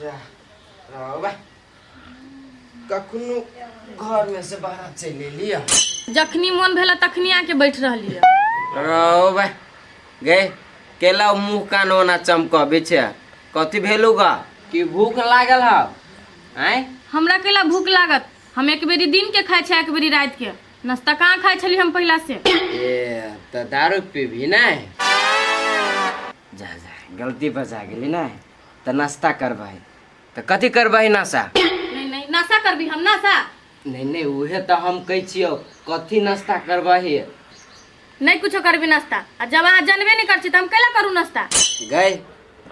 जा रहो बा कखनो घर में से बाहर चले लिया जखनी मन भेला तखनी आके बैठ रहलिए रहो बा गए केला मुंह कान होना चमकबे छे कथी भेलू गा कि भूख लागल है आय हमरा केला भूख लागत हम एक बेरी दिन के खाए छे एक बेरी रात के नाश्ता कहाँ खाए छली हम पहला से ए तो दारू पीबी नहीं जा जा गलती बचा गेली नहीं तो नाश्ता करबै तो कथी करबै नाश्ता नहीं नहीं नाश्ता करबी हम नाश्ता नहीं नहीं उहे तो हम कह छियो कथी नाश्ता करबै नहीं कुछो करबी नाश्ता आ जब अहाँ जानबे नहीं करछी तो हम कैला करू नाश्ता गए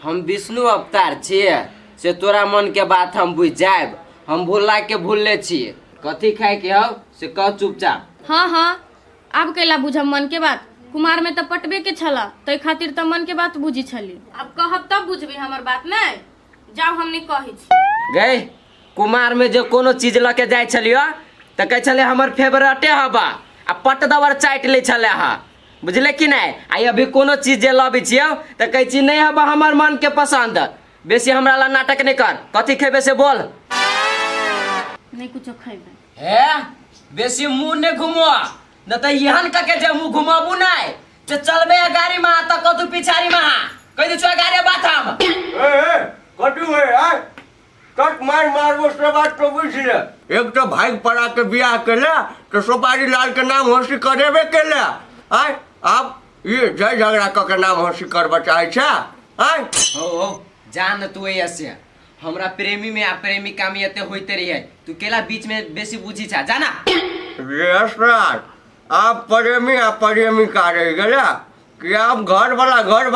हम विष्णु अवतार छिए से तोरा मन के बात हम बुझ जाएब हम भूला के भूलले छिए कथी खाए के हो से कह चुपचाप हाँ हाँ अब कैला बुझब मन के बात कुमार में तो पटबे के छला तै खातिर तो मन के बात बुझी छली अब कहब तब बुझबी हमर बात नहीं जाओ हम नहीं कहै छी गए कुमार में जो कोनो चीज लके जाय छलियो तो कह छले हमर फेवरेटे हबा आ पट दवर चाट ले छले हा बुझले कि नहीं आई अभी कोनो चीज जे लबे छियो तो कह छी नहीं हबा हमर मन के पसंद बेसी हमरा ला नाटक नहीं कर कथी खेबे से बोल नहीं कुछो खैबे हे बेसी मुंह ने घुमो न त यहन का के जे मुंह घुमाबू नहीं जे चलबे गाड़ी में त कतु पिछाड़ी में कह दे छो गाड़ी बात हम ए कटू है आ कट मार मारबो से बात तो बुझ ले एक तो भाई पड़ा के बियाह केला तो सोपारी लाल के नाम हंसी करेबे केला आय आप ये जय झगड़ा के नाम हंसी करबा चाहे छा आय हो जान तू ऐसे हमरा प्रेमी में आ प्रेमिका में एते होते रही है तू केला बीच में बेसी बुझी छा जाना यस सर आप प्रेमी आ प्रेमिका रह गेला कि आप घर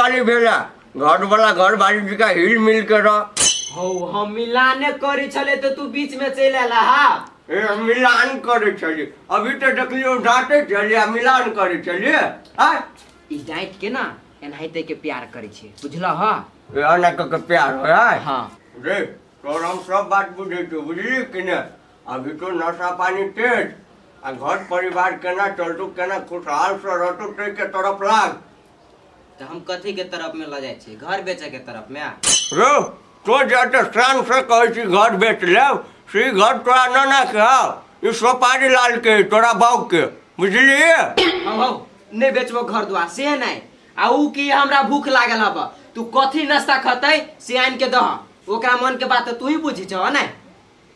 वाली भेला घर वाली जी का हिल मिल के रह हो हम मिलाने करी छले तो तू बीच में चल आला हा ए मिलान करे छली अभी तो देखलियो डांटे छली आ मिलान करे छली आ ई डांट के ना एनाहिते के प्यार करे छे बुझला हा ए अना के प्यार हो है हां रे तो हम सब बात बुझे तो बुझली कि ना अभी तो नशा पानी तेज आ घर परिवार केना चलतू केना खुशहाल से रहतू ते के तरफ लाग तो हम कथी के तरफ में ल जाय छी घर बेचे के तरफ में रो तो जाते शान से कहे छी घर बेच ले सी घर तोरा नाना के हां ई सोपारी लाल के तोरा बाऊ के बुझली हो नहीं बेचबो घर दुआ से नहीं आ ऊ की हमरा भूख लागल हबा तू कथी नाश्ता खतै से आन के दह ओकरा मन के बात तू ही बुझी छ ना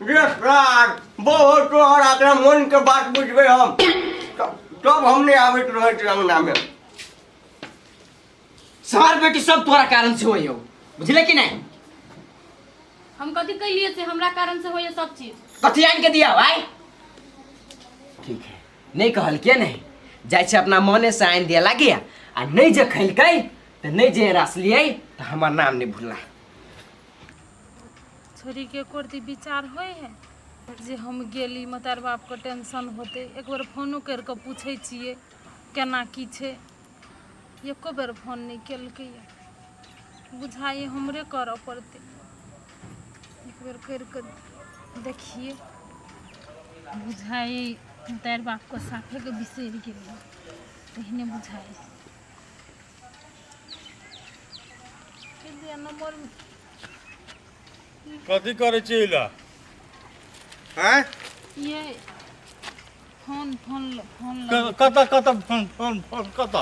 यस सर बहुत तोहर आकरा मन के बात बुझबे हम तब हमने आवित रहे छी अंगना में सार बेटी सब तोरा कारण से होयो बुझले कि नहीं हम कथी कैलिए से हमरा कारण से होय सब चीज कथी आन के दिया भाई ठीक है नहीं कहल के नहीं जाय छे अपना मने से आन दिया लागे आ नहीं जे खैलकै त नहीं जे रस लियै त हमर नाम नहीं भूलला छोरी के कोर्ती विचार होय है जे हम गेली मतार बाप के टेंशन होते एक बार फोनो कर के पूछे छिए केना की छे एको बेर फोन नहीं केलकै बुझाई हमरे करऽ पड़ते एक बेर कर के देखिए बुझाई मतार बाप को साफे के बिसर गेल तहने बुझाई नंबर कथी करे छिला हैं ये फोन फोन फोन कत कत फोन फोन फोन कत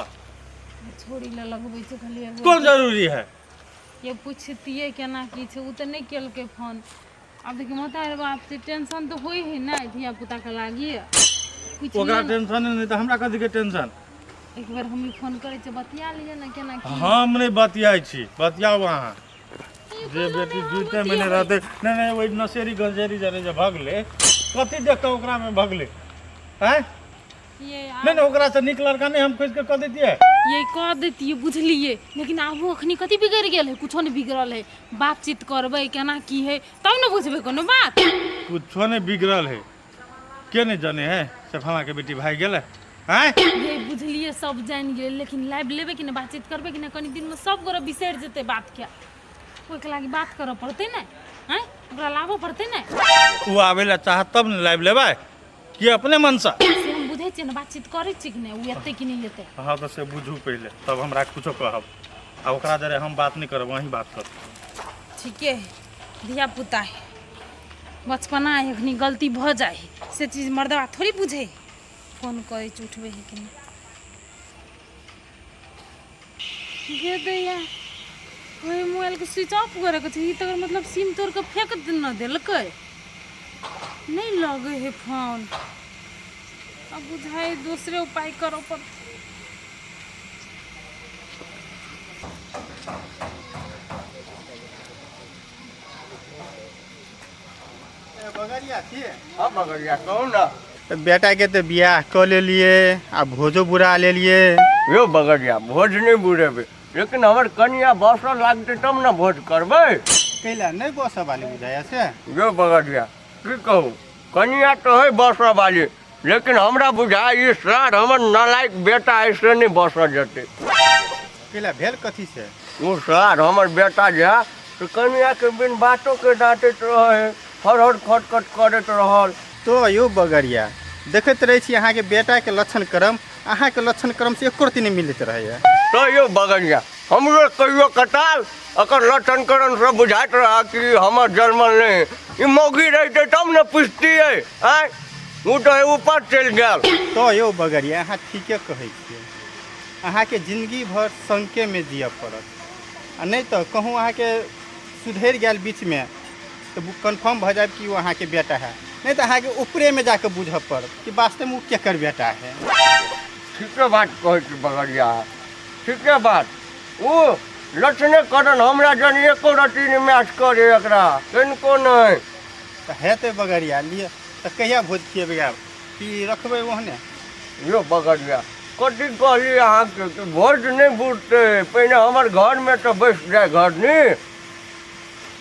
छोड़ी ले लगबै छै खाली कौन जरूरी है ये पूछतिए केना की छै उ त नहीं केलकै फोन अब देखिए मतार बाप से टेंशन तो होई है ना धिया पुता के लागी ओकरा टेंशन नहीं तो हमरा कथी के टेंशन एक बार हम फोन करे छै बतिया लिया ना केना की हम नहीं बतियाई छी बतियाओ अहाँ जे बेटी जुते महीने रहते नहीं नहीं वही नशेरी गंजेरी जरे जे भगले कथी देख के ओकरा में भगले हैं ये नहीं नहीं ओकरा से निक लड़का नहीं हम खोज के कह देतिए ये कह देतिए बुझलिए लेकिन आबो अखनी कथी बिगड़ गेल है कुछो नहीं बिगड़ल है बातचीत करबै केना की है तब न बुझबे कोनो बात कुछो नहीं बिगड़ल है के नहीं जाने है से फला के बेटी भाग गेले हैं ये बुझलिए सब जान गेल लेकिन लाइव लेबे कि ना बातचीत करबे कि ना कनी दिन में सब गोरा बिसर जेते बात के ओइ के लागी बात करऽ पड़ते ना हैं ओकरा लाबो पड़ते ना वो आवेला चाहत तब न लाइव लेबै कि अपने मन से से हम बुझे छियै ना बातचीत करे छी कि ना उ एते कि नहीं लेते हाँ तो से बुझू पहले तब हमरा कुछो कहब आ ओकरा जरे हम बात नहीं करब वहीं बात कर ठीक है धिया पुता है, बचपना है, अखनी गलती भ जाए से चीज मर्दवा थोड़ी बुझे। फोन करे उठबे है कि नहीं गे दैया, वही मोबाइल के स्विच ऑफ करे के छै, तकर मतलब सिम तोड़ के फेंक न देलकै, नहीं लगे है फोन। अब बुझाए दूसरे उपाय करो पर। बगरिया छिए हाँ बगरिया कहू ना। तो बेटा के तो बियाह कऽ लेलिए आ भोजो बुरा लेलिए। यो बगरिया भोज नहीं बुझेबे, लेकिन हमर कनिया बसऽ लागतै तब ना भोज करबै। कैला नहीं बस वाली बुझाया से। यो बगरिया की कहू, कनिया तो है बसऽ वाली, लेकिन हमरा बुझाय ई श्राद्ध हमर नालायक बेटा ऐसे नहीं बसऽ जेतै। कैला भेल कथी से। वो श्राद्ध हमर बेटा जे है, तो कनिया के बिन बातों के डांटैत रहे, हर हर खटखट करैत रहल। तो यो बगरिया देखैत रहे छी अहाँ के बेटा के लक्षण क्रम, अहाँ के लक्षण क्रम से एको रत्ती नहीं मिलैत रहैया। तो यो बगरिया हमरो कहियो कताल अकर लक्षण करण से बुझाइत रहा कि हमर जन्मल नहीं, ई मौगी रहते तब न पुछतियै। आय वो तो ऊपर चलि गेल। तो यो बगरिया अहाँ ठीके कहै छियै, अहाँ के जिंदगी भर शंके में जिय पड़त, आ नहीं तो कहूँ अहाँ के सुधरि गेल बीच में तो कन्फर्म भ जाए कि वो अहाँ के बेटा है, नहीं तो अहाँ के ऊपरे में जाकर बुझ पड़त कि वास्तव में वो केकर बेटा है। ठीके बात कहै छी बगरिया, ठीके बात। वो लक्षणे करण हमरा जन एको रत्ती नहीं मैच करे एकरा, किनको नहीं। तो हेतै बगरिया लिए तो कहिया भोज खिएबै आब कि रखबै ओहने। यो बगरिया कथी कहली अहाँके कि भोज नहीं बुझतै, पहिने हमर घर में तो बैस जाए घर नहीं।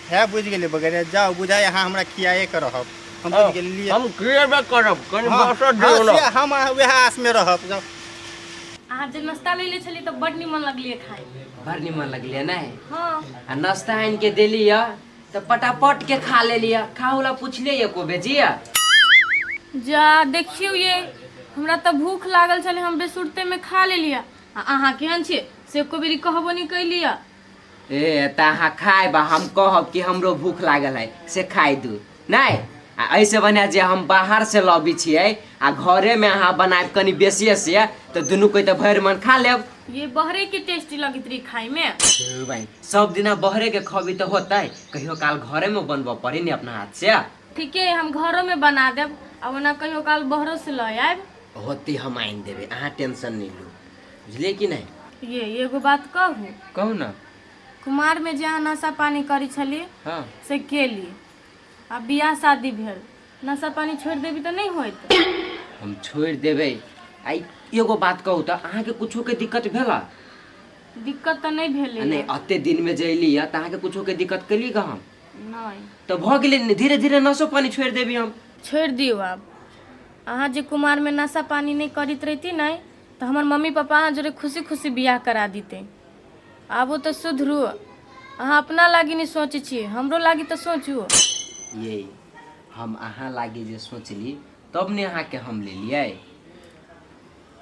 है बुझ गेलियै बगरिया, जाओ बुझाइ अहाँ हमरा खियाए के रहब, हम बुझ गेलियै। हम खिएबे करब, कनि हाँ, बसऽ दियौ हाँ, ना। से हम वएह आस में रहब। जाओ अहाँ जे नाश्ता ले छलिए तो बड निमन लगलिए खाए। बड़ निमन लगलिए नहीं। हाँ आ नाश्ता आनि के देलिए तो पटापट के खा लेलिए। खाहुला पूछलिए एको बेजिया। जा देखियो ये, हमरा तो भूख लागल छले, हम बेसुरते में खा लेलिए। अहाँ केहन छिए से एको बेरी कहबो नहीं कैलिए। ए त अहाँ खाएबा, हम कहब कि हमरो भूख लागल है से खाइ दू नहीं। आ ऐसे बना जे हम बाहर से लबी छियै आ घरे में अहाँ बनाएब कनि बेसिए से तो दुनू कोई तो भरि मन खा लेब। ये बहरे के टेस्टी लगित रही खाए में। भाई सब दिना बहरे के खबी तो होता है, कहियो काल घरे में बनबो पड़ी नहीं अपना हाथ से। ठीक है हम घरों में बना देब, अब ना कहियो काल बहरों से ले आएब। होती हम आइन देवे, अहाँ टेंशन नहीं लो, बुझलिए कि नहीं। ये एगो बात कहू, कहू ना। कुमार में जहाँ नशा पानी करी छलिए हाँ से केली, अब बियाह शादी भेल, नशा पानी छोड़ देबी तो नहीं होत। हम छोड़ देवे। आई एगो बात कहू तो अहाँ के कुछो के दिक्कत भेला। दिक्कत तो नहीं भेले। नहीं अते दिन में जैली है तो अहाँ के कुछो के दिक्कत कैली का हम नहीं तो भ गेले, धीरे धीरे नशो पानी छोड़ देवी हम। छोड़ दियो। अब अहाँ जे कुमार में नशा पानी नहीं करीत रहती नहीं तो हमार मम्मी पापा अहाँ जोरे खुशी खुशी बियाह करा दीते। अब वो तो सुधरू, अहाँ अपना लागी नहीं सोचे छी, हमरो लागी तो सोचू। ये हम अहाँ लागे जे सोचली तब ने अहाँ के हम ले लिये।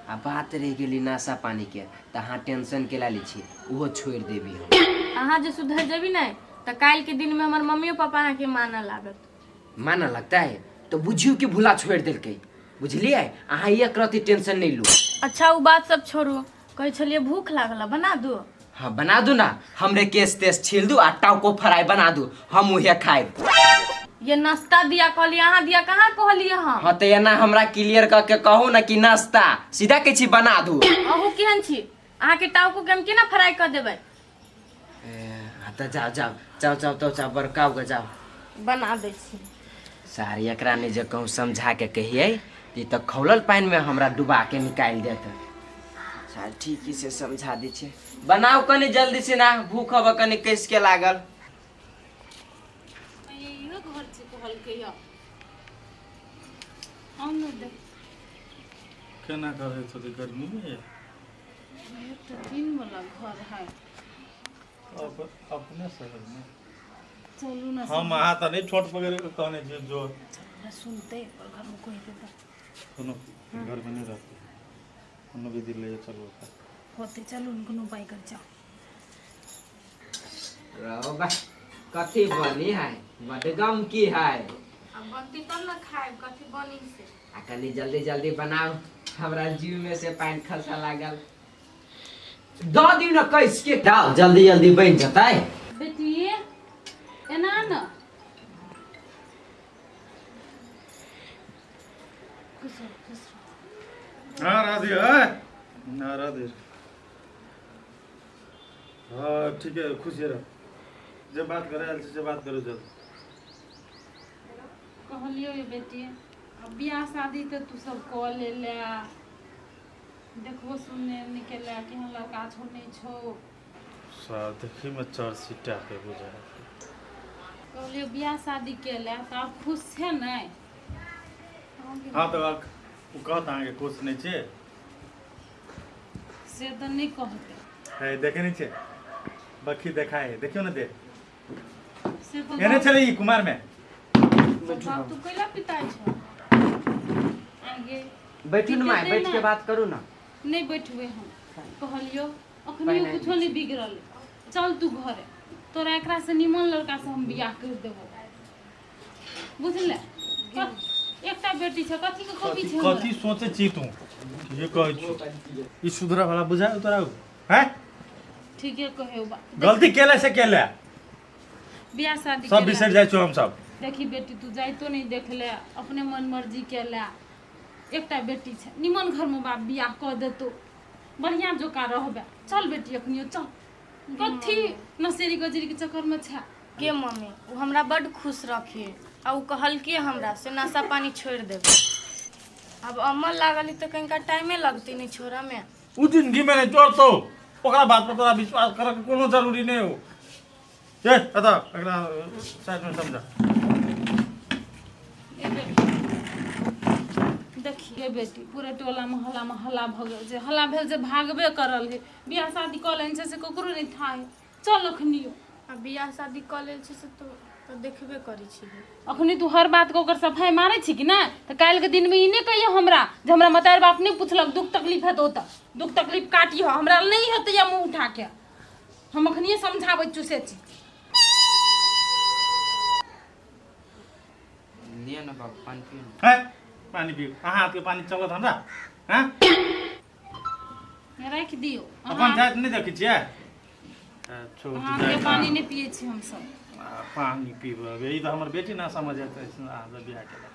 आ बात रह गेली नशा पानी के तो अहाँ टेंशन के ला ली छी, वो छोड़ देवी हम। अहाँ जे सुधर जेबी नहीं तो काल के दिन में हमार मम्मी पापा अहाँ के माना लागत। माना लगता है तो बुझियो कि भूला छोड़ दिलकै, बुझलिए। अहाँ एक रति टेंशन नहीं लू। अच्छा वो बात सब छोड़ू, कहे छलिए भूख लागल बना दू। हाँ बना दू ना, हमरे केस तेस छील दू आ टाउको फ्राई बना दू, हम उहे खाएब। ये नाश्ता दिया कहलिए, अहाँ दिया कहाँ कहलिए हम। हाँ तो एना हमरा क्लियर करके कहू ना कि नाश्ता, सीधा कह छी बना दू। अहू केहन छी, अहाँ के टाउको के हम केना फ्राई कर देबै। हाँ तो जाओ जाओ जाओ जाओ तो जाओ बड़काओ के जाओ बना दै छी। सारी एकरा ने जे कहूँ समझा के कहिए ये तो खौलल पानी में हमरा डुबा के निकाल देते। सारी ठीक से समझा दी छे, बनाओ कनी जल्दी से ना, भूख अब कनी कैस के लागल। केना करे तो गर्मी में ये तो दिन वाला घर है। अब अपने शहर में चलू ना हम अहाँ तो नहीं छोट पकड़े के कहने जे जो सुनते पर घर में कोई के कोनो घर में नहीं रहते, कोनो भी दिल ले चलो होते। चलू कोनो उपाय कर जाओ। रहो बा कथी बनी है बड़े गम की है अब बनती तब ना खाए कथी बनी से। आ कनी जल्दी जल्दी बनाओ, हमरा जीव में से पानी खसा लागल। दो दिन न कैस के डाल, जल्दी जल्दी बन जतै। बेटी एना न हाँ राधे है ना राधे। हाँ ठीक है, खुश रहो। जब बात करे से बात करो जब। कहलियो ये बेटी अब बियाह शादी तो तू सब कह ले ले, देखो सुनने निकले कि हम लड़का छोड़ने छो। साथ देखी में चार सीटा पे बुझा। कहलियो बियाह शादी के ले तो आप खुश छे नहीं? हाँ तो आप कहता है कि खुश नहीं छे। से तो नहीं कहते। है देखे नहीं छे, बखी देखा है, देखियो ना दे। से तो एने चले ई कुमार में। बाप तू कैला पिताई छो? आगे बैठू न माय, बैठ के बात करू ना। नहीं बैठबे हम। कहलियो अखनी पहिने कुछो नहीं बिगड़ल, चल तू घरे, तोरा एकरा से निमन लड़का से हम बियाह कर देबो, बुझले? एकटा बेटी छ, कथी के कमी छ? कथी सोचे छी तू? ये कहै छी ई सुधरा वाला बुझा तोरा हैं? ठीके कहे बा। गलती केले से केले, बियाह शादी सब के बिसर जाय छो हम सब। देखी बेटी तू जाई तो नहीं देख ले, अपने मन मर्जी के ले। एकटा बेटी छ, निमन घर में बाप बियाह कर देतो, बढ़िया जोका रहबे। चल बेटी अखनियो चल। कथी नसेरी गजरी के चक्कर में छ? के मम्मी वो हमरा बड खुश रखिए आ उ कहलके हमरा से नशा पानी छोड़ देबे। अब अमल लागली तो कहीं का टाइमे लगती नहीं छोरा में। उ जिंदगी में नहीं जोड़ तो ओकरा बात पर तोरा विश्वास करे के कोनो जरूरी नहीं हो। ए अदा एकरा साइड में समझा। ए बेटी देखिए बेटी पूरे टोला मोहल्ला में हल्ला भगल जे हल्ला भेल जे भागबे करल है। बियाह शादी कऽ लेन से ककरो नहीं था है। चल अखनियो आ बियाह शादी कऽ लेल छै से तो देखबे करै छी। अखनी तू हर बात को ओकर सफाई मारे छी कि ना? तो काल के दिन में ई नहीं कहियो हमरा जे हमरा मतार बाप नहीं पूछलक दुख तकलीफ है तो दुख तकलीफ काटियो, हमरा नहीं हेतै या मुंह उठा के। हम अखनिए समझाबै चुसे छी। लिया ना बाबू पानी पियो। हैं पानी पियो। अहाँ हाथ के पानी चलत हमरा हैं? राख दियो। अपन जात नहीं देखै छियै? छोड़ अहाँ जाए के पानी नहीं पिए छी हम सब। पानी पीबे ई तो हमर बेटी ना समझ आते आज बियाह केला।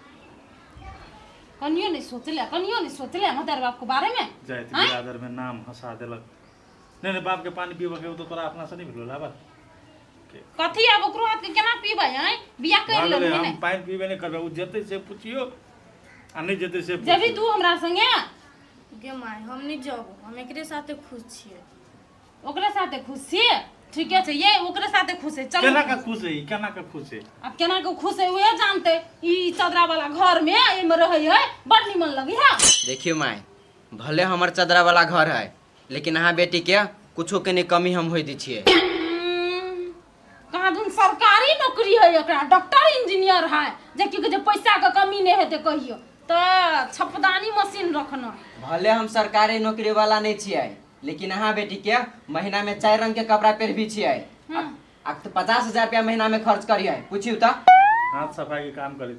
कनियो नहीं सोचले मतार बाप के बारे में। जाइत बिरादर में नाम हंसा देलक। नहीं बाप के पानी पीबे के तो तोरा अपना से नहीं भेलो लाबा। कथी अब ओकरो हाथ के केना पीबै हैं? बियाह कर भागले लेबै हम ने। पानी पीबे नहीं करबे, उ जेते से पूछियो आ नहीं जेते से जभी तू हमरा संगे गे माय हम नहीं जाबो, हम एकरे साथे खुश छियै। ओकरे साथे खुश छियै? ठीके छै ये ओकरे साथे खुश है। चल केना का खुश है, केना का खुश है? अब केना के खुश है उहे जानते। ई चदरा वाला घर में एमे रहै है, बड़ निमन लगी है। देखियो माय, भले हमर चदरा वाला घर है, लेकिन अहाँ बेटी के कुछो के नहीं कमी हम होई दी छियै। कहाँ दून सरकारी नौकरी है एकरा, डॉक्टर इंजीनियर है, जे कि जे पैसा के कमी नहीं हेते कहियो तो छपदानी मशीन रखना। भले हम सरकारी नौकरी वाला नहीं छियै, लेकिन अहाँ बेटी के महीना में 4 रंग के कपड़ा पहनबी छियै। आ तो 50,000 रुपया महीना में खर्च करिए, पूछियो तो। हाथ सफाई के काम करी।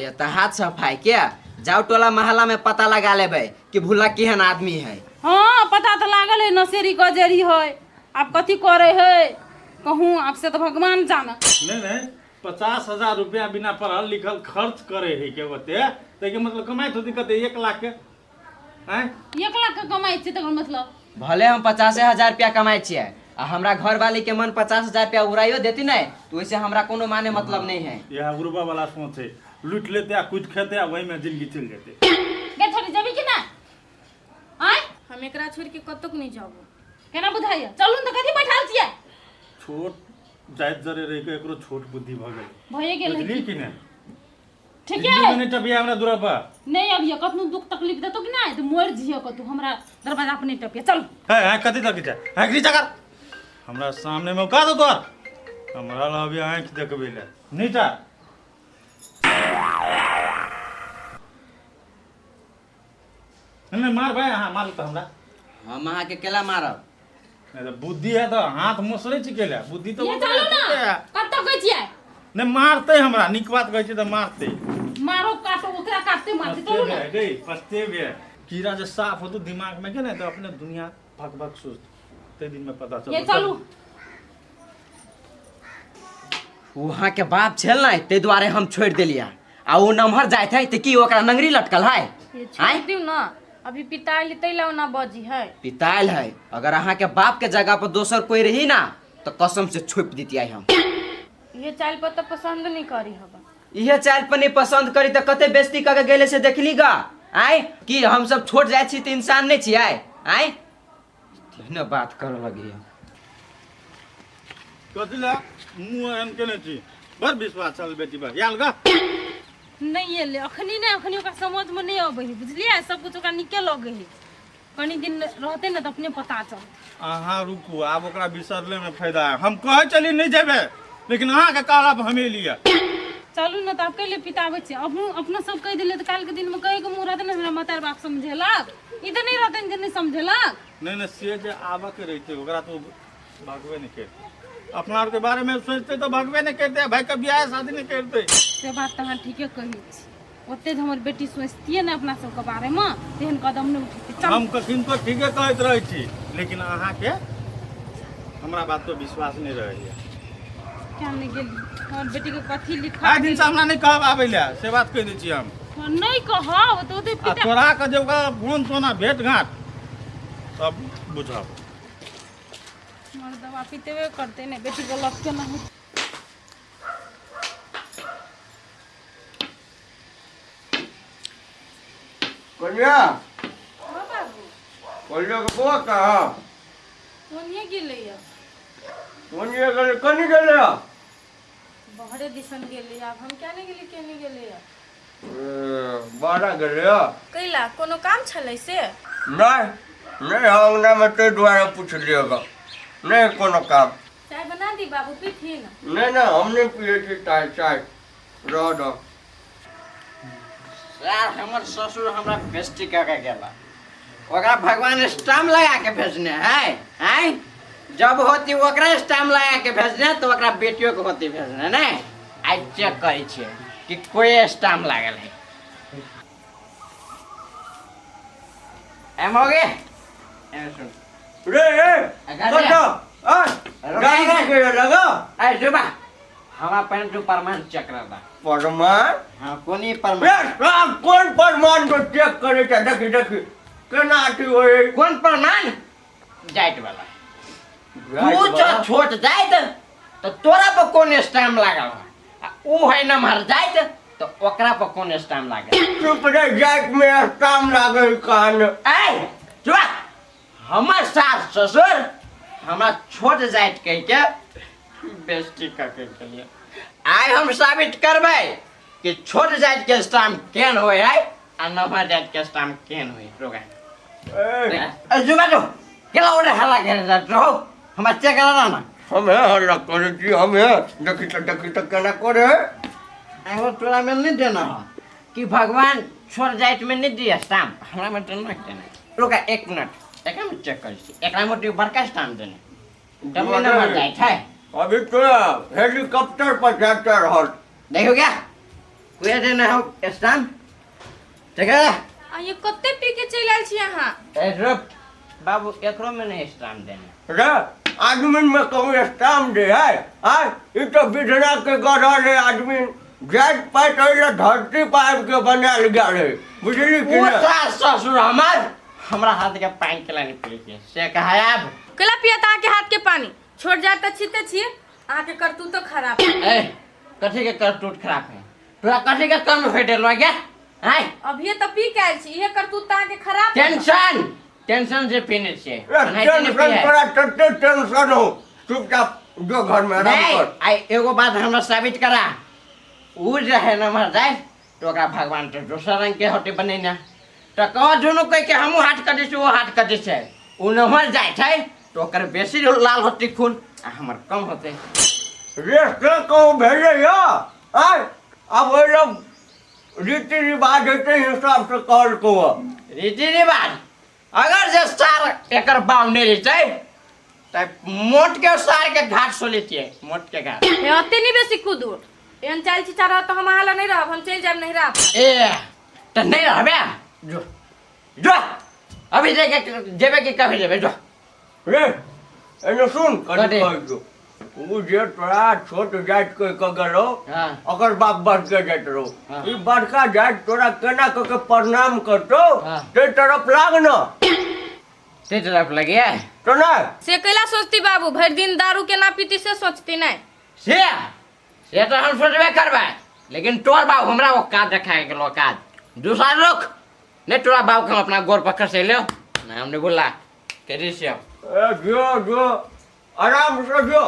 ये तो हाथ सफाई के जाओ टोला मोहल्ला में पता लगा लेबै कि भूला केहन आदमी है। हाँ पता तो लागल है नसेरी गजेरी है। आप कथी करे है कहूँ आपसे तो भगवान जाना। नहीं 50,000 रुपया बिना पढ़ल लिखल खर्च करे है के बते तो के मतलब कमाई तो दिक्कत है 1 लाख के हैं? 1 लाख के कमाई छै तकर मतलब भले हम 50,000 रुपया कमाई छियै आ हमरा घर वाली के मन 50,000 रुपया उड़ाइयो देती नहीं तो वैसे हमरा कोनो माने मतलब नहीं है। यह गुरुबा वाला सोच है, लूट लेते आ कुछ खेते आ वही में जिंदगी चल जाते। के छोड़ी जबी कि ना आय हम एकरा छोड़ के कतक नहीं जाबो। केना बुझाइया? चलू न त कथी बैठाल छियै? छोट जाइत जरे रह के एकरो छोट बुद्धि भ गेल। भए गेल है बुझली कि कि नहीं? ठीक जिंदगी है में नहीं टपिया हमरा दुरापा। नहीं अबिया कतनो दुख तकलीफ देतो कि ना तो मोर जियो क तू हमरा दरवाजा पर नहीं टपिया। चल है कथी लगी जा है की जगह हमरा सामने में का दो तोर हमरा ला अभी आंख देखबे ले नीचा। नहीं मार भाई, हां मार तो हमरा। हम अहाँ के केला मारब? नहीं तो बुद्धि है तो हाथ मोसरे छी केला बुद्धि तो ये चलो ना कत कहै छियै? नहीं मारते हमरा निक बात कहै छै त मारते मारो काटो ओकरा काटते मारते चलो ना पछते बे कीड़ा जे साफ होतो दिमाग में के ना तो अपने दुनिया भग भग सोच ते दिन में पता ये चल चलू वहाँ के बाप छल ना ते दुआरे हम छोड़ दिलिया आ वो नमहर जाए थे तो की ओकरा नंगरी लटकल है ये छोड़ दियो ना अभी पिटाई लेते ला ना बजी है पितायल है अगर अहाँ के बाप के जगह पर दोसर कोई रही ना तो कसम से छोप देती हम ये चाल पर तो पसंद नहीं करी हवा इहे चाल पर नहीं पसंद करी तो कते बेइज्जती करके गेले से देखली गा आय कि हम सब छोड़ जाए छी तो इंसान नहीं छियै आय न बात कर लगी कथिला मुंह एहन केने छी बड़ विश्वास चल बेटी बा याल गा नहीं एले अखनी नहीं अखनी ओकरा समझ में नहीं आबै है बुझलिए सब कुछ ओकरा निके लगे है कनी दिन रहते ना तो अपने पता चल अहाँ रुकू आब ओकरा बिसरले में फायदा है हम कहे चली नहीं जेबे लेकिन अहाँ के कहब हमें लिया चलू ना तो आप कैले पिताबै छी अपना सब कह दिले तो काल के दिन में कहे के मुंह रहते ना हमरा मातार बाप समझेलक इधर नहीं रहते जे नहीं समझेलक नहीं नहीं से जे आबे के रहते ओकरा तो भागबे नहीं करते अपना और के बारे में सोचते तो भागबे नहीं करते भाई का ब्याह शादी नहीं करते से बात तो अहाँ ठीके कही छी ओते जे हमर बेटी सोचतिए ना अपना सब के बारे में तेहन कदम नहीं उठेते चल हम कखिन तो ठीके कहत रहे छी लेकिन अहाँ के हमरा बात तो विश्वास नहीं रहैया क्या नहीं गेली हमर बेटी के कथी लिखा आइ दिन से हमरा नहीं कहब आबै ले से बात कह दै छी हम नहीं कहब तो ओते आ पिता तोरा के जे ओकरा फोन सोना भेट घाट सब बुझब हमर दवा पीतेबे करते ने बेटी को लग के ना हो कन्या हां बाबू कन्या के बुआ कहाँ कोनिए गेले या कन्या गले कनी गले बहरे दिसन गेले अब हम क्या नहीं गेली केनी गेले या बारा गले कैला कोनो काम छलै से नहीं नहीं हमरा में ते द्वारा पूछ लिएगा नहीं कोनो काम चाय बना दी बाबू पीथिन नहीं ना हमने पिए थी चाय चाय रह दो यार हमर ससुर हमरा बेइज्जती करके गेला ओकरा भगवान स्टाम्प लगा के भेजने है हैं जब होती ओकरा स्टाम्प लगा के भेजने तो ओकरा बेटियों के होती भेजने ने आई चेक करै छियै कि कोई स्टाम्प लागल है एम हो गए एम सुन रे ए अगर कटो आ गाड़ी के लगा ए जुबा हमरा पेन जो प्रमाण चेक रहता परमान हां कोनी प्रमाण आप कौन परमान को चेक करे था देखी देखी केना आती होए कौन प्रमाण जाइत वाला तू जो छोट जाइत तो तोरा पर कौन स्टाम्प लागल है ऊ है न मर जाइत तो ओकरा पर कौन स्टाम्प लागल चुप रे जात में स्टाम्प लागल कान ए जुआ हमर सास ससुर हमरा छोट जाइत कह के बेइज्जती करके चलिए आइ हम साबित करबै कि छोट जाइत के स्टाम्प केन होय है आ नमहर जाइत के स्टाम्प केन होय रोगा ए जुगा जो केला ओरे हल्ला करे रहो हम चेक करा ना हम है हल्ला करे जी हम है देखी तो केना करे एगो तोरा में नहीं देना हो कि भगवान छोड़ जाइत में नहीं दिया स्टाम्प हमरा में तो नहीं देना रुका एक मिनट एक मिनट चेक कर एकरा मोटी बड़का स्टाम्प देने डबल नंबर जाइत है अभी तो हेलीकॉप्टर पर जाता रहल देखो क्या कोई देना हो स्टाम्प ठीक है आ ये कत्ते पी के चल आल छी अहाँ ए रुक बाबू एकरो में नहीं स्टाम्प देने रे आदमी में कहूँ स्टाम्प दे है आय ये तो बिधना के गढ़ है आदमी जात पात अइला धरती पाइप के बनाल गया है बुझली कि वो ना सास ससुर हमार हमरा हाथ के पानी के लानी पड़ी के से कहा अब कैला पिया ता के हाथ के पानी छोड़ जात त छिते छिए अहाँ के करतूत तो खराब है ए कथी के करतूत खराब है तोरा कथी के कम भेटल हो गया हैं अभी तो पी के आइल छी इहे करतूत ता के खराब है। टेंशन से पीने से टेंशन तोरा तते टेंशन हो चुपचाप जो घर में आराम कर आई एगो बात हमरा साबित करा उ जे है न मर जाए तो ओकरा भगवान तो दूसरा रंग के होते बनेना तो कह दुनू कह के हमहू हाथ कटे से वो हाथ कटे से उ न मर जाए छै तो ओकर बेसी लाल होती खून आ हमर कम होते रेस्ट कहूँ भेजे या आय अब वो लोग रीति रिवाज के हिसाब से कॉल को रीति रिवाज अगर जे सार एकर बाउंडे रहते त मोट के सार के घाट सोलेतिए मोट के घाट हे अते नहीं बेसी कूदू एहन चाल चिचा रह तो हम अहाँ ला नहीं रहब, हम चल जाब नहिरा अपना। ए तो नहीं रहबे जो जो अभी जेबे कि कभी जेबे जो रे एने सुन कथी? उ जे तोरा छोट जात के कगलो हाँ। ओकर बाप बढ़ के जात रहो हाँ। ई बड़का जात तोरा केना क के प्रणाम करतो हाँ। ते तरफ लाग न ते तरफ लगे तो ना से कैला सोचती बाबू, भर दिन दारू के ना पीती से सोचती नहीं। से तो हम सोचबे करबे, लेकिन तोर बाबू हमरा औकात देखाए के औकात दूसरा लोग नहीं, तोरा बाबू के हम अपना गोर पकड़ से लो ना, हमने बोला के से ए जो आराम से जो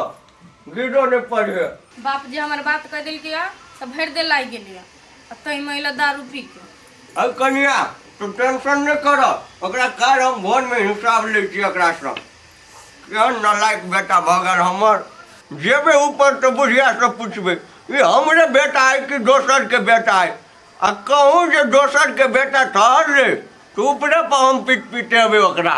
गिरो ने पड़े बाप जी हमारे बात कह दिल के तो भर दे लाई गेलिए, तई महिला दारू पी के। अब कनिया तू टेंशन नहीं कर, ओकरा कार हम भोर में हिसाब ले छी ओकरा से केहन नालायक बेटा भगल हमर, जेबे ऊपर तो बुढ़िया से पूछबे ये हमरे बेटा है कि दोसर के बेटा है, आ कहूँ जे दोसर के बेटा ठहर ले तो ऊपरे पर हम पीट पीटेबे ओकरा।